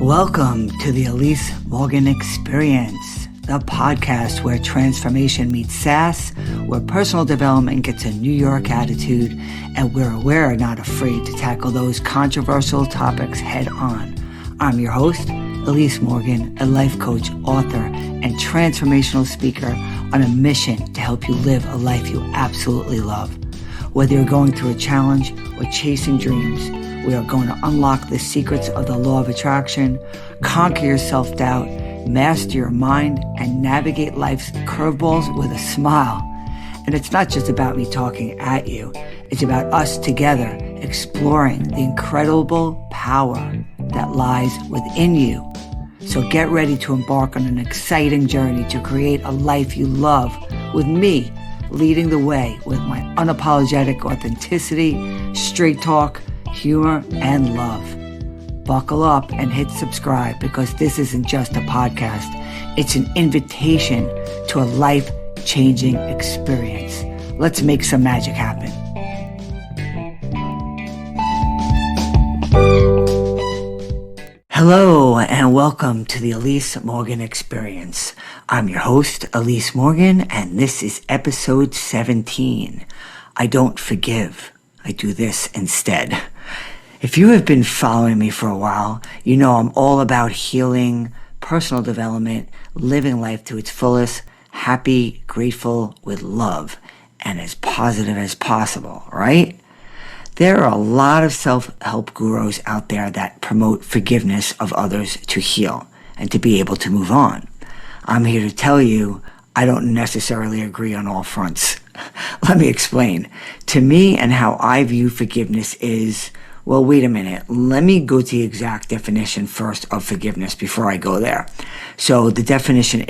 Welcome to the Elise Morgan Experience, the podcast where transformation meets sass, where personal development gets a New York attitude, and where we're not afraid to tackle those controversial topics head on. I'm your host, Elise Morgan, a life coach, author, and transformational speaker on a mission to help you live a life you absolutely love. Whether you're going through a challenge or chasing dreams, we are going to unlock the secrets of the law of attraction, conquer your self-doubt, master your mind, and navigate life's curveballs with a smile. And it's not just about me talking at you. It's about us together exploring the incredible power that lies within you. So get ready to embark on an exciting journey to create a life you love with me leading the way with my unapologetic authenticity, straight talk, humor, and love. Buckle up and hit subscribe because this isn't just a podcast. It's an invitation to a life-changing experience. Let's make some magic happen. Hello and welcome to the Elise Morgan Experience. I'm your host, Elise Morgan, and this is episode 17. I don't forgive. I do this instead. If you have been following me for a while, you know I'm all about healing, personal development, living life to its fullest, happy, grateful, with love, and as positive as possible, right? There are a lot of self-help gurus out there that promote forgiveness of others to heal and to be able to move on. I'm here to tell you I don't necessarily agree on all fronts. Let me explain. To me and how I view forgiveness is, well, wait a minute. Let me go to the exact definition first of forgiveness before I go there. So the definition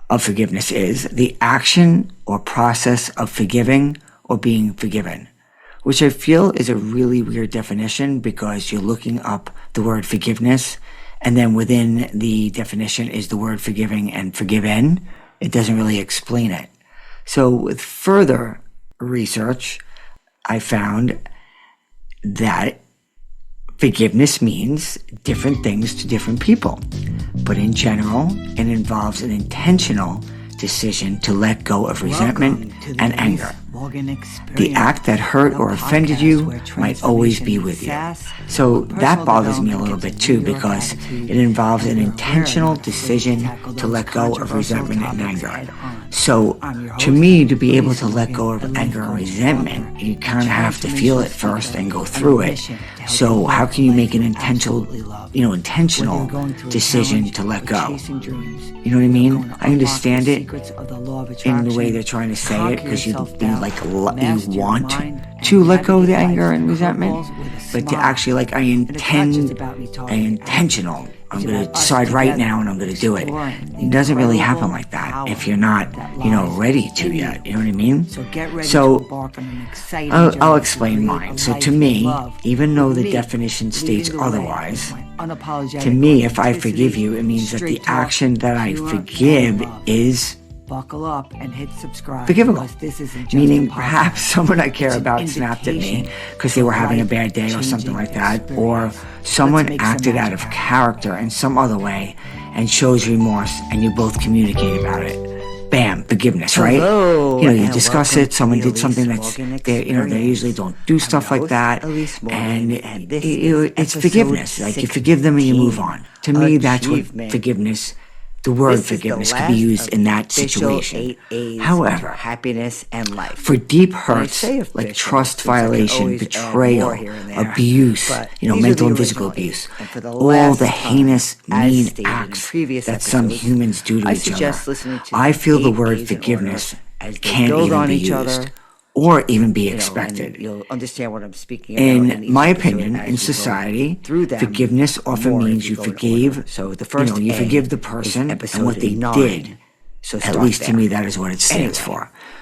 of forgiveness is the action or process of forgiving or being forgiven, which I feel is a really weird definition because you're looking up the word forgiveness and then within the definition is the word forgiving and forgiven. It doesn't really explain it. So with further research, I found that forgiveness means different things to different people. But in general, it involves an intentional decision to let go of resentment and anger. The act that hurt or offended you might always be with you. So that bothers me a little bit too because it involves an intentional decision to let go of resentment and anger. So to me, to be able to let go of anger and resentment, you kind of have to feel it first and go through it. So how can you make an intentional decision to let go? You know what I mean? I understand it in the way they're trying to say it because you want to let go of the anger and resentment, but to actually intentional. I'm going to decide right now and I'm going to do it. It doesn't really happen like that if you're not, ready to yet. You know what I mean? So I'll explain mine. So to me, even though the definition states otherwise, to me, if I forgive you, it means that the action that I forgive is buckle up and hit subscribe. Forgivable. Meaning perhaps someone I care about snapped at me because they were having a bad day or something like that, or someone acted out of character in some other way and shows remorse and you both communicate about it. Bam, forgiveness, right? You discuss it, someone did something they usually don't do stuff like that, and it's forgiveness. Like you forgive them and you move on. To me, that's what forgiveness. The word forgiveness could be used in that situation. However, happiness and life. For deep hurts like trust violation, betrayal, abuse, mental and physical abuse, all the heinous, mean acts that some humans do to each other, I feel the word forgiveness can't even be used or even be expected. You'll understand what I'm speaking about. In my opinion, in society, forgiveness often means you forgave. So the first you forgive the person and what they did. So at least to me, that is what it stands for.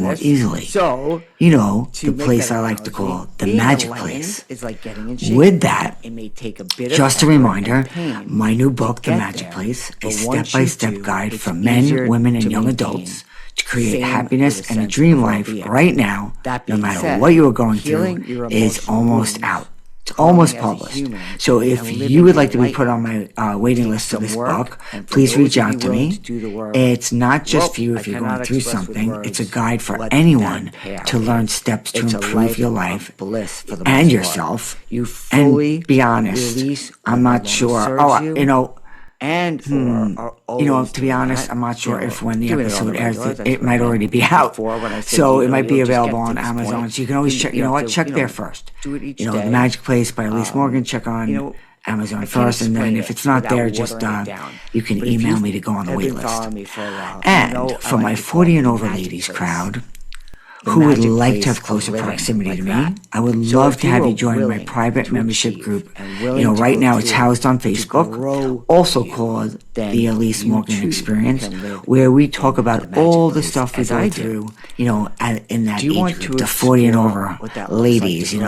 more this. easily. So, You know, to the make place that I like to analogy, call the being magic enlightened place. is like getting in shape. With that, It may take a bit just of a effort reminder, and pain my new to book, The get Magic there, Place, a but once you step-by-step do, guide it's for men, easier women, to and young maintain. adults to create Same happiness with a and a sense dream of life well-being. right now, That no being matter said, what you are going through, healing your is emotional almost wounds out. It's almost growing as a published. human So if and you living would like to be put on enlightenment my waiting takes list for some this work, book, and for please those reach of you out to willing me. to do the work, It's not just well, for you I if you're cannot going through express with something. It's a words guide for what anyone that path to learn is. steps to It's a improve your of life bliss for the and most yourself. part. You fully And be honest, release I'm what not no sure. longer serves you, You know, and or are always to be doing honest, that. I'm not sure if when the Doing it on episode the airs, regular, that's it what I might meant already be out. before when I said, So it might be you'll just available get on to this Amazon. point. So you can always check. You know what? have to, Check there first. do it each The day. Magic Place by Elise Morgan. Check on you know, Amazon I can't first, and then explain if it it's not without there, just watering it down. you can But if email you me to go on the have wait been list. following me for a while, And you know, for I my like to call 40 it and the over magic ladies place. crowd, The who would magic like to place have of closer living proximity like to me, that. I would So love if to you have are you join my willing private to membership achieve group. and willing to Right go now it's through housed on to Facebook, grow also you, called then the Elise you Morgan too Experience, can live where we talk in the about magic all the place stuff we as go I do. through, in that Do you age want group, to the 40 and explore over what that looks like ladies, to grow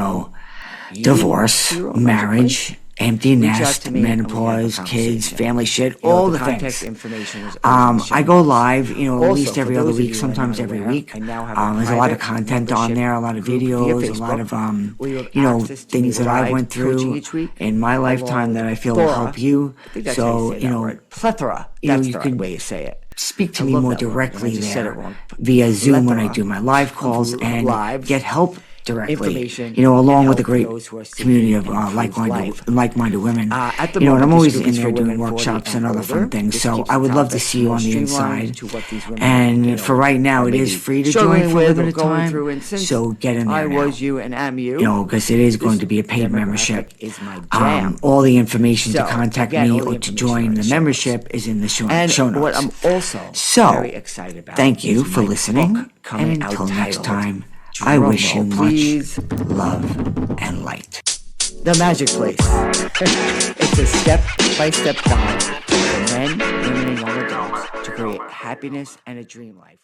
you divorce, to your own magic marriage, place? empty Reach out nest, to me and we can have a menopause, kids, conversation. family shit, You know, all the the contact things. information is always in the show I go notes. live, at Also, least every for other those of week, you who are sometimes not every aware, week. I now have a There's a lot of private content on there, a lot of membership videos, group a via lot of, Facebook, where you have access to things me that I live went coaching through each week, in my lifetime that I feel will help you. I think that's how you say that word. Plethora. That's you the could way you say it. speak to I me love more that word, and I directly just said it there wrong. via Zoom when I Plethora do my live of calls and lives, get help directly. information, Along and with a help for great those who are seeking community of an improved life. like-minded women. At the And moment, I'm this always group in is there for doing women 40 workshops and other older. fun things. This So keeps I would the love to topics see you more on the streamlined inside. to what these women, And for right now, it is free to join for a limited time. Through. And since So get in there I now. was you and am you, Because it is going to be a paid demographic membership. is my jam. All the information to So, contact again, me all the or to information join are the in the show membership is in the show notes. what I'm also very excited about. Thank you is for my listening, book coming and until out next titled, time, I drum wish you roll, much please, love and light. The Magic Place. It's a step-by-step guide for men, women, and young adults to create happiness and a dream life.